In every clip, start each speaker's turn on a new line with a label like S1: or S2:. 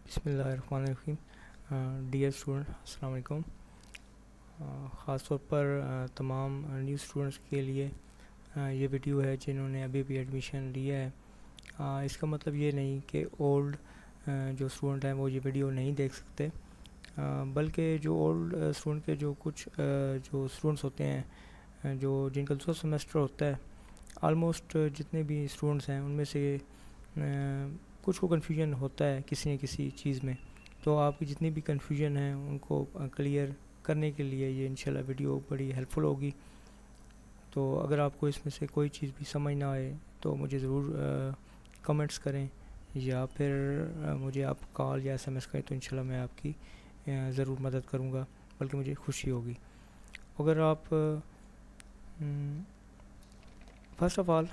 S1: بسم اللہ الرحمن الرحیم۔ ڈیئر اسٹوڈنٹ، السلام علیکم۔ خاص طور پر تمام نیو اسٹوڈنٹس کے لیے یہ ویڈیو ہے جنہوں نے ابھی بھی ایڈمیشن لیا ہے۔ اس کا مطلب یہ نہیں کہ اولڈ جو اسٹوڈنٹ ہیں وہ یہ ویڈیو نہیں دیکھ سکتے، بلکہ جو اولڈ اسٹوڈنٹ کے جو کچھ جو اسٹوڈنٹس ہوتے ہیں جن کا دوسرا سیمسٹر ہوتا ہے، آلموسٹ جتنے بھی اسٹوڈنٹس ہیں ان میں سے کچھ کو کنفیوژن ہوتا ہے کسی نہ کسی چیز میں، تو آپ کی جتنی بھی کنفیوژن ہیں ان کو کلیئر کرنے کے لیے یہ انشاءاللہ ویڈیو بڑی ہیلپ فل ہوگی۔ تو اگر آپ کو اس میں سے کوئی چیز بھی سمجھ نہ آئے تو مجھے ضرور کمنٹس کریں، یا پھر مجھے آپ کال یا ایس ایم ایس کریں، تو انشاءاللہ میں آپ کی ضرور مدد کروں گا، بلکہ مجھے خوشی ہوگی۔ اگر آپ فرسٹ آف آل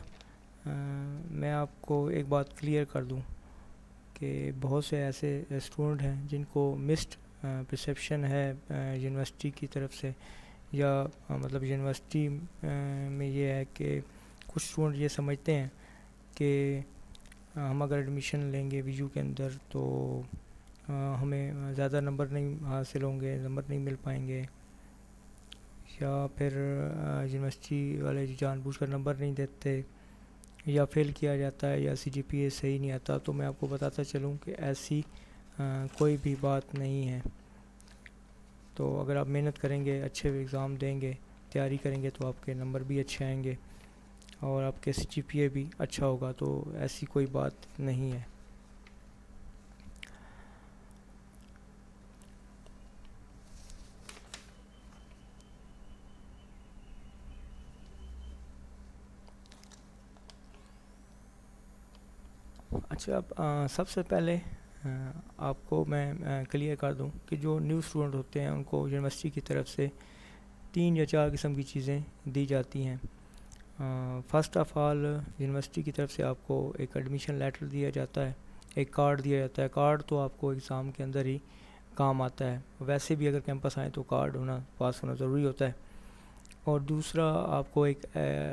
S1: میں آپ کو ایک بات کلیئر کر دوں کہ بہت سے ایسے اسٹوڈنٹ ہیں جن کو مسڈ پرسیپشن ہے یونیورسٹی کی طرف سے، یا مطلب یونیورسٹی میں یہ ہے کہ کچھ اسٹوڈنٹ یہ سمجھتے ہیں کہ ہم اگر ایڈمیشن لیں گے وی یو کے اندر تو ہمیں زیادہ نمبر نہیں حاصل ہوں گے، نمبر نہیں مل پائیں گے، یا پھر یونیورسٹی والے جان بوجھ کر نمبر نہیں دیتے، یا فیل کیا جاتا ہے، یا سی جی پی اے صحیح نہیں آتا۔ تو میں آپ کو بتاتا چلوں کہ ایسی کوئی بھی بات نہیں ہے۔ تو اگر آپ محنت کریں گے، اچھے ایگزام دیں گے، تیاری کریں گے، تو آپ کے نمبر بھی اچھے آئیں گے اور آپ کے سی جی پی اے بھی اچھا ہوگا، تو ایسی کوئی بات نہیں ہے۔ اچھا، اب سب سے پہلے آپ کو میں کلیئر کر دوں کہ جو نیو اسٹوڈنٹ ہوتے ہیں ان کو یونیورسٹی کی طرف سے 3 یا 4 قسم کی چیزیں دی جاتی ہیں۔ فرسٹ آف آل یونیورسٹی کی طرف سے آپ کو ایک ایڈمیشن لیٹر دیا جاتا ہے، ایک کارڈ دیا جاتا ہے۔ کارڈ تو آپ کو ایگزام کے اندر ہی کام آتا ہے، ویسے بھی اگر کیمپس آئیں تو کارڈ پاس ہونا ضروری ہوتا ہے۔ اور دوسرا آپ کو ایک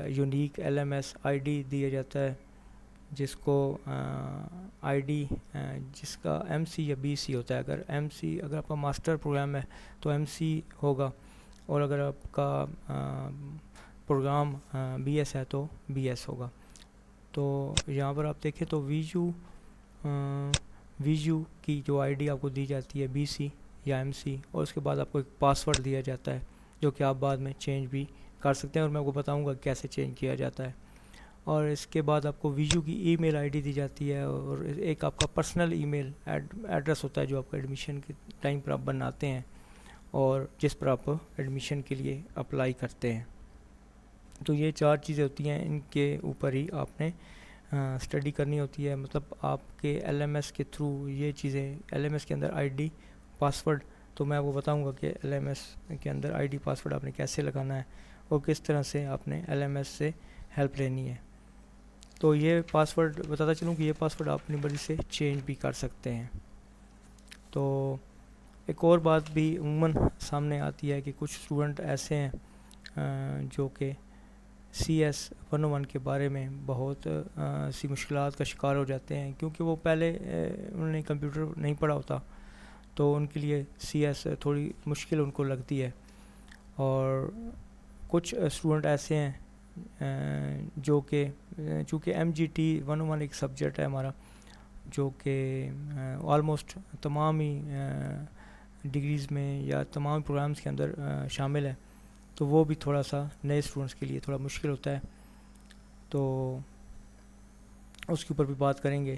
S1: unique L M S I D دیا جاتا ہے، جس کو آئی ڈی جس کا ایم سی یا بی سی ہوتا ہے۔ اگر آپ کا ماسٹر پروگرام ہے تو ایم سی ہوگا، اور اگر آپ کا پروگرام بی ایس ہے تو بی ایس ہوگا۔ تو یہاں پر آپ دیکھیں تو وی یو کی جو آئی ڈی آپ کو دی جاتی ہے بی سی یا ایم سی، اور اس کے بعد آپ کو ایک پاسورڈ دیا جاتا ہے جو کہ آپ بعد میں چینج بھی کر سکتے ہیں، اور میں آپ کو بتاؤں گا کیسے چینج کیا جاتا ہے۔ اور اس کے بعد آپ کو وی یو کی ای میل آئی ڈی دی جاتی ہے، اور ایک آپ کا پرسنل ای میل ایڈریس ہوتا ہے جو آپ کا ایڈمیشن کے ٹائم پر آپ بناتے ہیں اور جس پر آپ ایڈمیشن کے لیے اپلائی کرتے ہیں۔ تو یہ 4 چیزیں ہوتی ہیں، ان کے اوپر ہی آپ نے اسٹڈی کرنی ہوتی ہے۔ مطلب آپ کے ایل ایم ایس کے تھرو یہ چیزیں، ایل ایم ایس کے اندر آئی ڈی پاسورڈ، تو میں آپ کو بتاؤں گا کہ ایل ایم ایس کے اندر آئی ڈی پاسورڈ آپ نے کیسے لگانا ہے اور کس طرح سے آپ نے ایل ایم ایس سے ہیلپ لینی ہے۔ تو یہ پاسورڈ بتاتا چلوں کہ یہ پاسورڈ آپ اپنی مرضی سے چینج بھی کر سکتے ہیں۔ تو ایک اور بات بھی عموماً سامنے آتی ہے کہ کچھ اسٹوڈنٹ ایسے ہیں جو کہ سی ایس 101 کے بارے میں بہت سی مشکلات کا شکار ہو جاتے ہیں، کیونکہ وہ پہلے انہوں نے کمپیوٹر نہیں پڑھا ہوتا، تو ان کے لیے سی ایس تھوڑی مشکل ان کو لگتی ہے۔ اور کچھ اسٹوڈنٹ ایسے ہیں جو کہ چونکہ ایم جی ٹی 101 ایک سبجیکٹ ہے ہمارا، جو کہ آلموسٹ تمام ہی ڈگریز میں یا تمام پروگرامز کے اندر شامل ہے، تو وہ بھی تھوڑا سا نئے اسٹوڈنٹس کے لیے تھوڑا مشکل ہوتا ہے، تو اس کے اوپر بھی بات کریں گے۔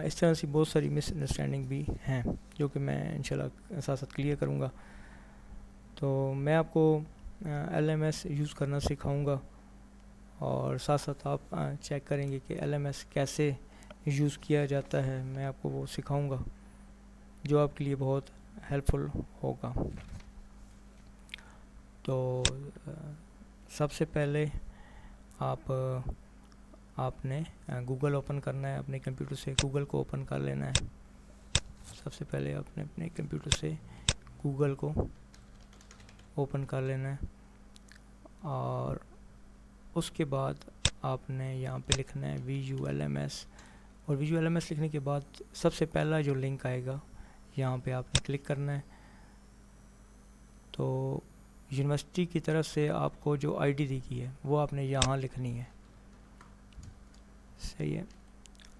S1: اس طرح سے بہت ساری مس انڈرسٹینڈنگ بھی ہیں جو کہ میں انشاءاللہ ساتھ ساتھ کلیئر کروں گا۔ تو میں آپ کو ایل ایم ایس یوز کرنا سکھاؤں گا، اور ساتھ ساتھ آپ چیک کریں گے کہ ایل ایم ایس کیسے یوز کیا جاتا ہے، میں آپ کو وہ سکھاؤں گا جو آپ کے لیے بہت ہیلپ فل ہوگا۔ تو سب سے پہلے آپ نے گوگل اوپن کرنا ہے، اپنے کمپیوٹر سے گوگل کو اوپن کر لینا ہے۔ سب سے پہلے آپ نے اپنے کمپیوٹر سے گوگل کو اوپن کر لینا ہے، اور اس کے بعد آپ نے یہاں پہ لکھنا ہے وی یو ایل ایم ایس، اور VisualMS لکھنے کے بعد سب سے پہلا جو لنک آئے گا یہاں پہ آپ نے کلک کرنا ہے. تو یونیورسٹی کی طرف سے آپ کو جو ID دی گئی ہے وہ آپ نے یہاں لکھنی ہے, صحیح ہے.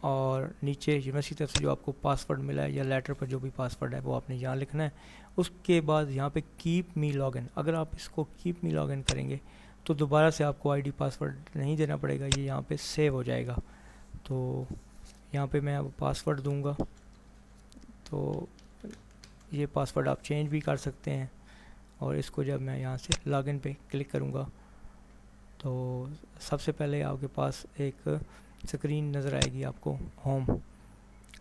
S1: اور نیچے یونیورسٹی کی طرف سے جو آپ کو پاسورڈ ملا ہے یا لیٹر پر جو بھی پاسورڈ ہے وہ آپ نے یہاں لکھنا ہے. اس کے بعد یہاں پہ کیپ می لاگ ان, اگر آپ اس کو کیپ می لاگ ان کریں گے تو دوبارہ سے آپ کو ID پاسورڈ نہیں دینا پڑے گا, یہ یہاں پہ سیو ہو جائے گا. تو یہاں پہ میں اب پاسورڈ دوں گا, تو یہ پاسورڈ آپ چینج بھی کر سکتے ہیں. اور اس کو جب میں یہاں سے لاگ ان پہ کلک کروں گا تو سب سے پہلے آپ کے پاس ایک سکرین نظر آئے گی آپ کو ہوم.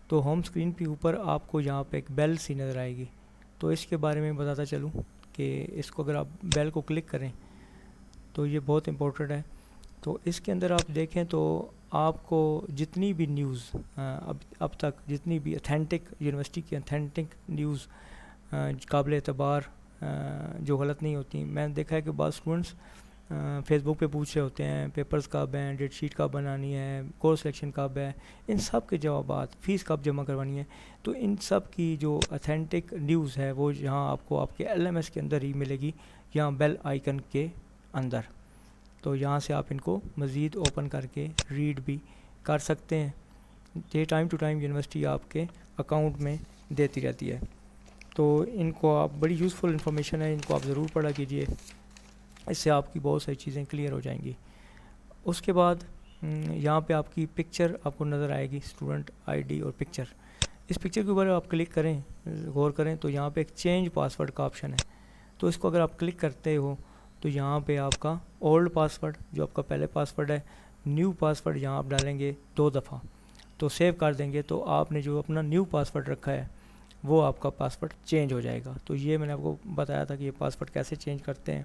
S1: تو ہوم سکرین پہ اوپر آپ کو یہاں پہ ایک بیل سی نظر آئے گی. تو اس کے بارے میں بتاتا چلوں کہ اس کو اگر آپ بیل کو کلک کریں تو یہ بہت امپورٹنٹ ہے. تو اس کے اندر آپ دیکھیں تو آپ کو جتنی بھی نیوز اب تک جتنی بھی اتھینٹک یونیورسٹی کی اتھینٹک نیوز قابل اعتبار جو غلط نہیں ہوتی, میں نے دیکھا ہے کہ بعض اسٹوڈنٹس فیس بک پہ پوچھ رہے ہوتے ہیں پیپرز کب ہیں, ڈیٹ شیٹ کب بنانی ہے, کورس سلیکشن کب ہے, ان سب کے جوابات, فیس کب جمع کروانی ہے. تو ان سب کی جو اتھینٹک نیوز ہے وہ یہاں آپ کو آپ کے LMS کے اندر ہی ملے گی, یہاں بیل آئیکن کے اندر. تو یہاں سے آپ ان کو مزید اوپن کر کے ریڈ بھی کر سکتے ہیں. یہ ٹائم ٹو ٹائم یونیورسٹی آپ کے اکاؤنٹ میں دیتی رہتی ہے. تو ان کو آپ, بڑی یوزفل انفارمیشن ہے, ان کو آپ ضرور پڑھا کیجئے, اس سے آپ کی بہت ساری چیزیں کلیئر ہو جائیں گی. اس کے بعد یہاں پہ آپ کی پکچر آپ کو نظر آئے گی, اسٹوڈنٹ ID اور پکچر. اس پکچر کے اوپر آپ کلک کریں, غور کریں تو یہاں پہ ایک چینج پاسورڈ کا آپشن ہے. تو اس کو اگر آپ کلک کرتے ہو تو یہاں پہ آپ کا اولڈ پاسورڈ جو آپ کا پہلے پاسورڈ ہے, نیو پاسورڈ یہاں آپ ڈالیں گے 2 دفعہ, تو سیو کر دیں گے تو آپ نے جو اپنا نیو پاسورڈ رکھا ہے وہ آپ کا پاسورڈ چینج ہو جائے گا. تو یہ میں نے آپ کو بتایا تھا کہ یہ پاسورڈ کیسے چینج کرتے ہیں,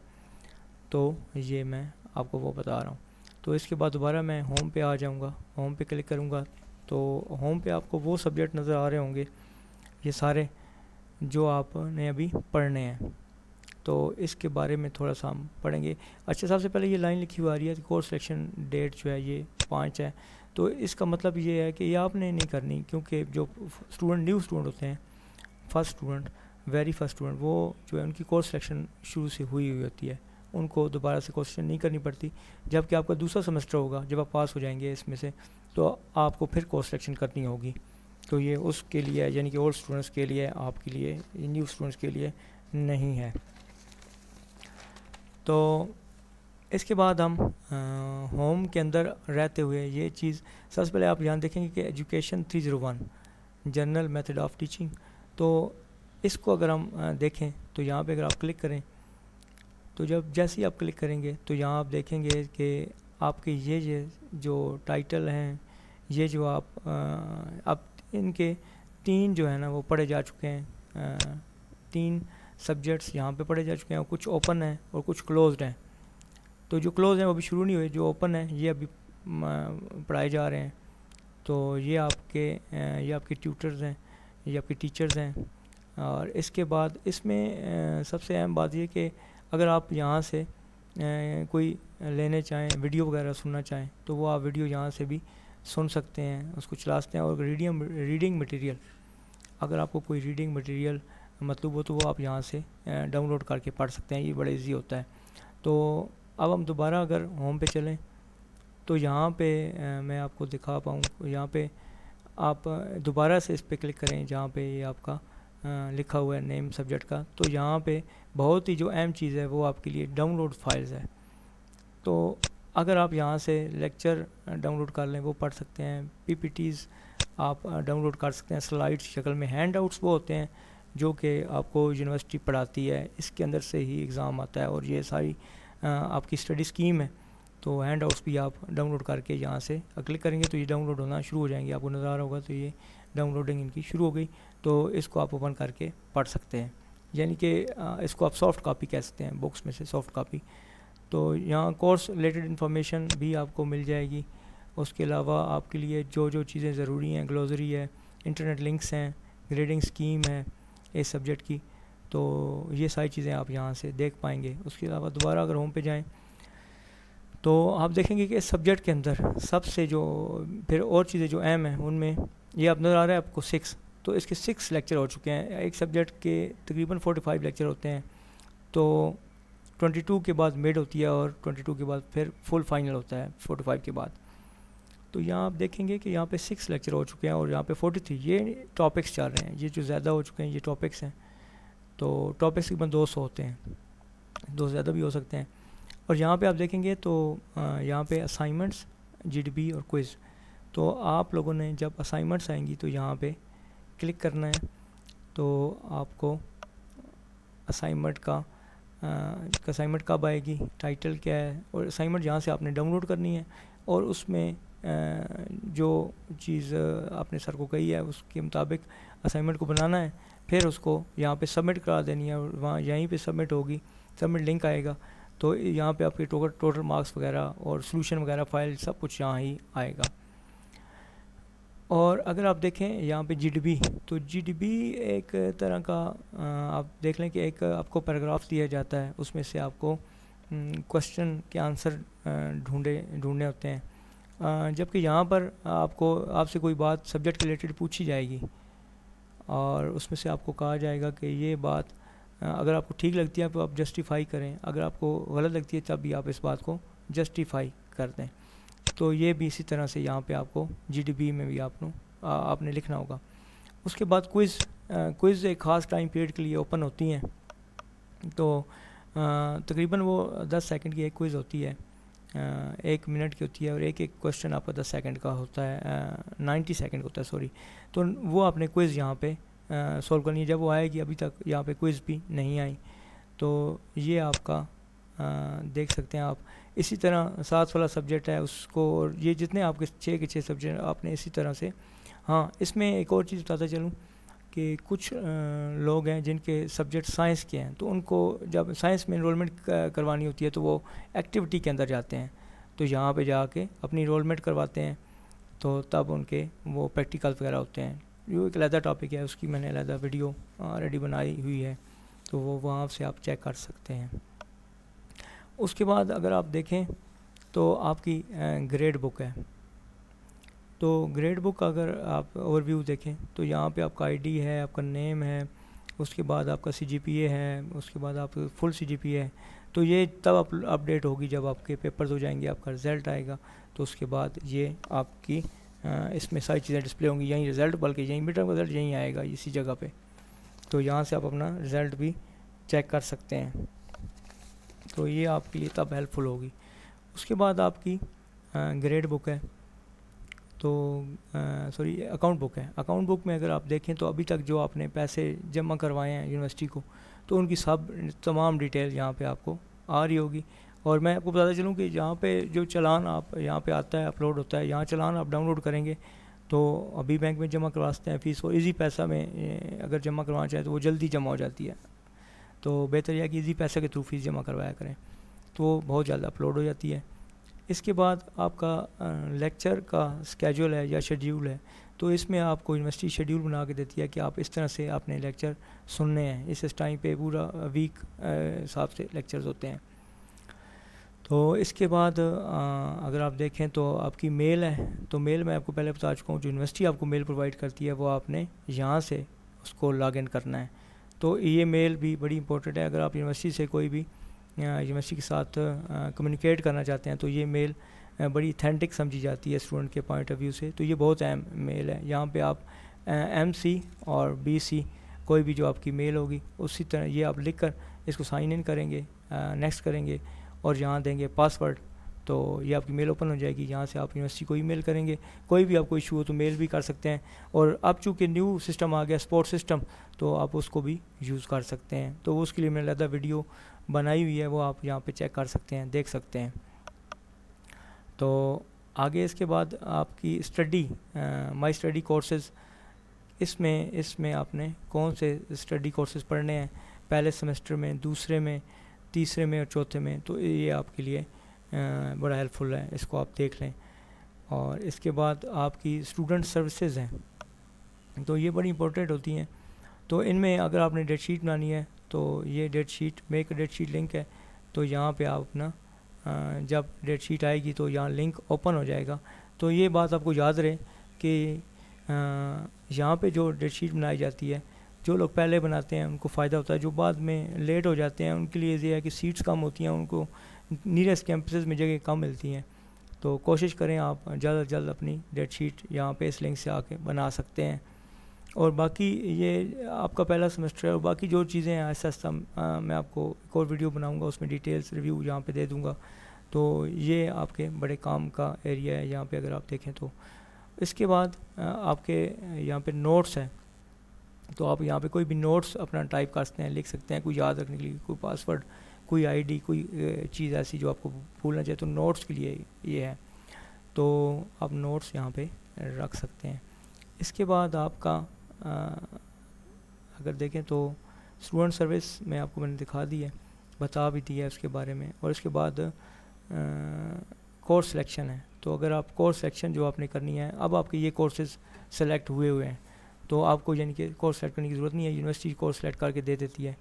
S1: تو یہ میں آپ کو وہ بتا رہا ہوں. تو اس کے بعد دوبارہ میں ہوم پہ آ جاؤں گا, ہوم پہ کلک کروں گا تو ہوم پہ آپ کو وہ سبجیکٹ نظر آ رہے ہوں گے یہ سارے جو آپ نے ابھی پڑھنے ہیں. تو اس کے بارے میں تھوڑا سا ہم پڑھیں گے. اچھا, سب سے پہلے یہ لائن لکھی ہوئی آ رہی ہے کہ کورس سلیکشن ڈیٹ جو ہے یہ 5 ہے. تو اس کا مطلب یہ ہے کہ یہ آپ نے نہیں کرنی, کیونکہ جو اسٹوڈنٹ نیو اسٹوڈنٹ ہوتے ہیں, first student, very first student, وہ جو ہے ان کی کورس سلیکشن شروع سے ہوئی ہوتی ہے, ان کو دوبارہ سے کورس سلیکشن نہیں کرنی پڑتی. جبکہ آپ کا دوسرا سیمسٹر ہوگا, جب آپ پاس ہو جائیں گے اس میں سے, تو آپ کو پھر کورس سلیکشن کرنی ہوگی. تو یہ اس کے لیے, یعنی کہ اولڈ اسٹوڈنٹس کے لیے, آپ کے لیے, نیو اسٹوڈنٹس کے لیے نہیں ہے. تو اس کے بعد ہم ہوم کے اندر رہتے ہوئے یہ چیز, سب سے پہلے آپ یہاں دیکھیں گے کہ education 301 general method of teaching. تو اس کو اگر ہم دیکھیں تو یہاں پہ اگر آپ کلک کریں تو جیسے ہی آپ کلک کریں گے تو یہاں آپ دیکھیں گے کہ آپ کے یہ جو ٹائٹل ہیں, یہ جو آپ اب ان کے 3 جو ہے نا وہ پڑھے جا چکے ہیں, 3 سبجیکٹس یہاں پہ پڑھے جا چکے ہیں, اور کچھ اوپن ہیں اور کچھ کلوزڈ ہیں. تو جو کلوز ہیں وہ ابھی شروع نہیں ہوئے, جو اوپن ہیں یہ ابھی پڑھائے جا رہے ہیں. تو یہ آپ کے ٹیوٹرز ہیں, یہ آپ کے ٹیچرز ہیں. اور اس کے بعد اس میں سب سے اہم بات یہ کہ اگر آپ یہاں سے کوئی لینے چاہیں, ویڈیو وغیرہ سننا چاہیں, تو وہ آپ ویڈیو یہاں سے بھی سن سکتے ہیں, اس کو چلا سکتے ہیں. اور ریڈنگ مٹیریل, اگر آپ کو کوئی ریڈنگ مٹیریل مطلوب ہو تو وہ آپ یہاں سے ڈاؤن لوڈ کر کے پڑھ سکتے ہیں, یہ بڑا ایزی ہوتا ہے. تو اب ہم دوبارہ اگر ہوم پہ چلیں تو یہاں پہ میں آپ کو دکھا پاؤں, یہاں پہ آپ دوبارہ سے اس پہ کلک کریں جہاں پہ یہ آپ کا لکھا ہوا ہے نیم سبجیکٹ کا. تو یہاں پہ بہت ہی جو اہم چیز ہے وہ آپ کے لیے ڈاؤن لوڈ فائلز ہے. تو اگر آپ یہاں سے لیکچر ڈاؤن لوڈ کر لیں وہ پڑھ سکتے ہیں, PPTs آپ ڈاؤن لوڈ کر سکتے ہیں سلائڈ شکل میں. ہینڈ آؤٹس وہ ہوتے ہیں جو کہ آپ کو یونیورسٹی پڑھاتی ہے, اس کے اندر سے ہی ایگزام آتا ہے, اور یہ ساری آپ کی اسٹڈی اسکیم ہے. تو ہینڈ آؤٹس بھی آپ ڈاؤن لوڈ کر کے یہاں سے کلک کریں گے تو یہ ڈاؤن لوڈ ہونا شروع ہو جائیں گے. آپ کو نظر آ رہا ہوگا تو یہ ڈاؤن لوڈنگ ان کی شروع ہو گئی. تو اس کو آپ اوپن کر کے پڑھ سکتے ہیں, یعنی کہ اس کو آپ سافٹ کاپی کہہ سکتے ہیں, بکس میں سے سافٹ کاپی. تو یہاں کورس ریلیٹڈ انفارمیشن بھی آپ کو مل جائے گی. اس کے علاوہ آپ کے لیے جو چیزیں ضروری ہیں, گلوزری ہے, انٹرنیٹ لنکس ہیں, گریڈنگ اسکیم ہے اس سبجیکٹ کی, تو یہ ساری چیزیں آپ یہاں سے دیکھ پائیں گے. اس کے علاوہ دوبارہ اگر ہوم پہ جائیں تو آپ دیکھیں گے کہ اس سبجیکٹ کے اندر سب سے جو پھر اور چیزیں جو اہم ہیں ان میں یہ آپ نظر آ رہا ہے آپ کو 6، تو اس کے 6 لیکچر ہو چکے ہیں. ایک سبجیکٹ کے تقریباً 45 لیکچر ہوتے ہیں. تو 22 کے بعد مڈ ہوتی ہے اور 22 کے بعد پھر فل فائنل ہوتا ہے 45 کے بعد. تو یہاں آپ دیکھیں گے کہ یہاں پہ 6 لیکچر ہو چکے ہیں اور یہاں پہ 43 یہ ٹاپکس چل رہے ہیں. یہ جو زیادہ ہو چکے ہیں یہ ٹاپکس ہیں. تو ٹاپکس تقریباً 200 ہوتے ہیں, 200 زیادہ بھی ہو سکتے ہیں. اور یہاں پہ آپ دیکھیں گے تو یہاں پہ اسائنمنٹس, جی ڈی بی اور کوئز. تو آپ لوگوں نے جب اسائنمنٹس آئیں گی تو یہاں پہ کلک کرنا ہے. تو آپ کو اسائنمنٹ کا اسائنمنٹ کب آئے گی, ٹائٹل کیا ہے, اور اسائنمنٹ یہاں سے آپ نے ڈاؤن لوڈ کرنی ہے. اور اس میں جو چیز آپ نے سر کو کہی ہے اس کے مطابق اسائنمنٹ کو بنانا ہے. پھر اس کو یہاں پہ سبمٹ کرا دینی ہے, اور وہاں یہیں پہ سبمٹ ہوگی, سبمٹ لنک آئے گا. تو یہاں پہ آپ کے ٹوٹل مارکس وغیرہ اور سلوشن وغیرہ فائل سب کچھ یہاں ہی آئے گا. اور اگر آپ دیکھیں یہاں پہ جی ڈی بی, تو جی ڈی بی ایک طرح کا آپ دیکھ لیں کہ ایک آپ کو پیراگراف دیا جاتا ہے, اس میں سے آپ کو کوشچن کے آنسر ڈھونڈنے ہوتے ہیں. جبکہ یہاں پر آپ سے کوئی بات سبجیکٹ کے ریلیٹڈ پوچھی جائے گی اور اس میں سے آپ کو کہا جائے گا کہ یہ بات اگر آپ کو ٹھیک لگتی ہے تو آپ جسٹیفائی کریں, اگر آپ کو غلط لگتی ہے تب بھی آپ اس بات کو جسٹیفائی کر دیں. تو یہ بھی اسی طرح سے یہاں پہ آپ کو جی ڈی بی میں بھی آپ نے لکھنا ہوگا. اس کے بعد کوئز ایک خاص ٹائم پیریڈ کے لیے اوپن ہوتی ہیں. تو تقریباً وہ 10 سیکنڈ کی ایک کوئز ہوتی ہے, 1 منٹ کی ہوتی ہے, اور ایک کویشچن آپ کا 10 سیکنڈ کا ہوتا ہے, 90 سیکنڈ کا ہوتا ہے سوری. تو وہ آپ نے کوئز یہاں پہ سولو کرنی ہے. جب وہ آئے گی, ابھی تک یہاں پہ کوئز بھی نہیں آئی, تو یہ آپ کا دیکھ سکتے ہیں آپ. اسی طرح 7 والا سبجیکٹ ہے اس کو, اور یہ جتنے آپ کے 6 کے 6 سبجیکٹ آپ نے اسی طرح سے. ہاں, اس میں ایک اور چیز بتاتا چلوں کہ کچھ لوگ ہیں جن کے سبجیکٹ سائنس کے ہیں, تو ان کو جب سائنس میں انرولمنٹ کروانی ہوتی ہے تو وہ ایکٹیویٹی کے اندر جاتے ہیں, تو یہاں پہ جا کے اپنی انرولمنٹ کرواتے ہیں. تو تب ان کے وہ پریکٹیکل وغیرہ ہوتے ہیں. جو ایک علیحدہ ٹاپک ہے, اس کی میں نے علیحدہ ویڈیو ریڈی بنائی ہوئی ہے, تو وہ وہاں سے آپ چیک کر سکتے ہیں. اس کے بعد اگر آپ دیکھیں تو آپ کی گریڈ بک ہے. تو گریڈ بک اگر آپ اوور ویو دیکھیں تو یہاں پہ آپ کا آئی ڈی ہے, آپ کا نیم ہے, اس کے بعد آپ کا سی جی پی اے ہے, اس کے بعد آپ فل سی جی پی اے ہے. تو یہ تب اپڈیٹ ہوگی جب آپ کے پیپرز ہو جائیں گے, آپ کا رزلٹ آئے گا. تو اس کے بعد یہ آپ کی اس میں ساری چیزیں ڈسپلے ہوں گی. یہیں رزلٹ, بلکہ یہیں مڈ ٹرم رزلٹ یہیں آئے گا اسی جگہ پہ. تو یہاں سے آپ اپنا رزلٹ بھی چیک کر سکتے ہیں. تو یہ آپ کے لیے تب ہیلپ فل ہوگی. اس کے بعد آپ کی گریڈ بک ہے, تو اکاؤنٹ بک ہے. اکاؤنٹ بک میں اگر آپ دیکھیں تو ابھی تک جو آپ نے پیسے جمع کروائے ہیں یونیورسٹی کو, تو ان کی تمام ڈیٹیل یہاں پہ آپ کو آ رہی ہوگی. اور میں آپ کو بتاتا چلوں کہ یہاں پہ جو چلان آپ یہاں پہ آتا ہے, اپلوڈ ہوتا ہے, یہاں چلان آپ ڈاؤن لوڈ کریں گے تو ابھی بینک میں جمع کروا سکتے ہیں فیس, اور ایزی پیسہ میں اگر جمع کروانا چاہیں تو وہ جلدی جمع ہو جاتی ہے. تو بہتر یہ ہے کہ ایزی پیسہ کے تھرو فیس جمع کروایا کریں, تو وہ بہت جلد اپلوڈ ہو جاتی ہے. اس کے بعد آپ کا لیکچر کا اسکیجول ہے یا شیڈیول ہے, تو اس میں آپ کو یونیورسٹی شیڈیول بنا کے دیتی ہے کہ آپ اس طرح سے آپ نے لیکچر سننے ہیں. اس ٹائم پہ پورا ویک حساب سے لیکچرز ہوتے ہیں. تو اس کے بعد اگر آپ دیکھیں تو آپ کی میل ہے, تو میل میں آپ کو پہلے بتا چکا ہوں, جو یونیورسٹی آپ کو میل پرووائڈ کرتی ہے وہ آپ نے یہاں سے اس کو لاگ ان کرنا ہے. تو یہ میل بھی بڑی امپورٹنٹ ہے. اگر آپ یونیورسٹی سے کوئی بھی یونیورسٹی کے ساتھ کمیونیکیٹ کرنا چاہتے ہیں تو یہ میل بڑی اتھینٹک سمجھی جاتی ہے اسٹوڈنٹ کے پوائنٹ آف ویو سے. تو یہ بہت اہم میل ہے. یہاں پہ آپ ایم سی اور بی سی کوئی بھی جو آپ کی میل ہوگی اسی طرح یہ آپ لکھ کر اس کو سائن ان کریں گے, نیکسٹ کریں گے اور یہاں دیں گے پاسورڈ, تو یہ آپ کی میل اوپن ہو جائے گی. یہاں سے آپ یونیورسٹی کو ای میل کریں گے, کوئی بھی آپ کو ایشو ہو تو میل بھی کر سکتے ہیں. اور اب چونکہ نیو سسٹم آ گیا سپورٹ سسٹم, تو آپ اس کو بھی یوز کر سکتے ہیں. تو اس کے لیے میں نے علیحدہ ویڈیو بنائی ہوئی ہے, وہ آپ یہاں پہ چیک کر سکتے ہیں, دیکھ سکتے ہیں. تو آگے اس کے بعد آپ کی اسٹڈی, مائی اسٹڈی کورسز, اس میں آپ نے کون سے اسٹڈی کورسز پڑھنے ہیں, پہلے سیمسٹر میں, دوسرے میں, تیسرے میں اور چوتھے میں. تو یہ آپ کے لیے بڑا ہیلپ فل ہے, اس کو آپ دیکھ لیں. اور اس کے بعد آپ کی اسٹوڈنٹ سروسز ہیں, تو یہ بڑی امپورٹنٹ ہوتی ہیں. تو ان میں اگر آپ نے ڈیٹ شیٹ بنانی ہے تو یہ date sheet make date sheet link ہے, تو یہاں پہ آپ اپنا جب ڈیٹ شیٹ آئے گی تو یہاں لنک اوپن ہو جائے گا. تو یہ بات آپ کو یاد رہے کہ یہاں پہ جو ڈیٹ شیٹ بنائی جاتی ہے, جو لوگ پہلے بناتے ہیں ان کو فائدہ ہوتا ہے, جو بعد میں لیٹ ہو جاتے ہیں ان کے لیے یہ ہے کہ سیٹس کم ہوتی ہیں, ان کو نیئرسٹ کیمپسز میں جگہ کم ملتی ہیں. تو کوشش کریں آپ جلد از جلد اپنی ڈیٹ شیٹ یہاں پہ اس لنک سے آ کے بنا سکتے ہیں. اور باقی یہ آپ کا پہلا سیمسٹر ہے, اور باقی جو چیزیں ہیں ایسا میں آپ کو ایک اور ویڈیو بناؤں گا, اس میں ڈیٹیلس ریویو یہاں پہ دے دوں گا. تو یہ آپ کے بڑے کام کا ایریا ہے یہاں پہ اگر آپ دیکھیں تو. اس کے بعد آپ کے یہاں پہ نوٹس ہیں, تو آپ یہاں پہ کوئی بھی نوٹس اپنا ٹائپ کر سکتے ہیں, لکھ سکتے ہیں, کوئی یاد رکھنے کے لیے, کوئی پاسورڈ, کوئی آئی ڈی, کوئی چیز ایسی جو آپ کو بھولنا چاہیے, تو نوٹس کے لیے یہ ہے. تو آپ نوٹس یہاں پہ رکھ سکتے ہیں. اس کے بعد آپ کا اگر دیکھیں تو اسٹوڈنٹ سروس میں آپ کو میں نے دکھا دی ہے, بتا بھی دیا ہے اس کے بارے میں. اور اس کے بعد کورس سلیکشن ہے. تو اگر آپ کورس سلیکشن جو آپ نے کرنی ہے, اب آپ کے یہ کورسز سلیکٹ ہوئے ہیں, تو آپ کو یعنی کہ کورس سلیکٹ کرنے کی ضرورت نہیں ہے, یونیورسٹی کورس سلیکٹ کر کے دے دیتی ہے.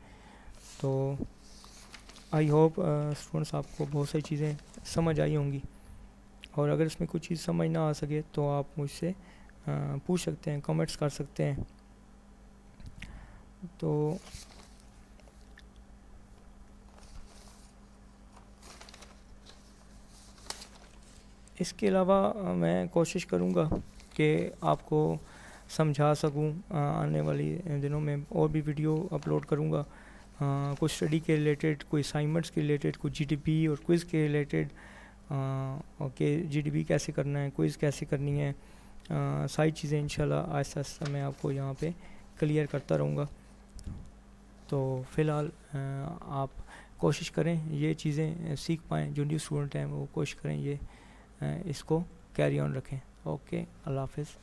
S1: تو آئی ہوپ اسٹوڈنٹس آپ کو بہت ساری چیزیں سمجھ آئی ہوں گی, اور اگر اس میں کوئی چیز سمجھ نہ آ سکے تو آپ مجھ سے پوچھ سکتے ہیں, کمنٹس کر سکتے ہیں. تو اس کے علاوہ میں کوشش کروں گا کہ آپ کو سمجھا سکوں. آنے والی دنوں میں اور بھی ویڈیو اپلوڈ کروں گا, کوئی اسٹڈی کے ریلیٹڈ, کوئی اسائنمنٹس کے ریلیٹڈ, کوئی جی ڈی پی اور کوئز کے ریلیٹڈ, کہ جی ڈی پی کیسے کرنا ہے, کوئز کیسے کرنی ہے, ساری چیزیں انشاءاللہ آہستہ آہستہ میں آپ کو یہاں پہ کلیئر کرتا رہوں گا. تو فی الحال آپ کوشش کریں یہ چیزیں سیکھ پائیں, جو نیو اسٹوڈنٹ ہیں وہ کوشش کریں یہ اس کو کیری آن رکھیں. اوکے, اللہ حافظ.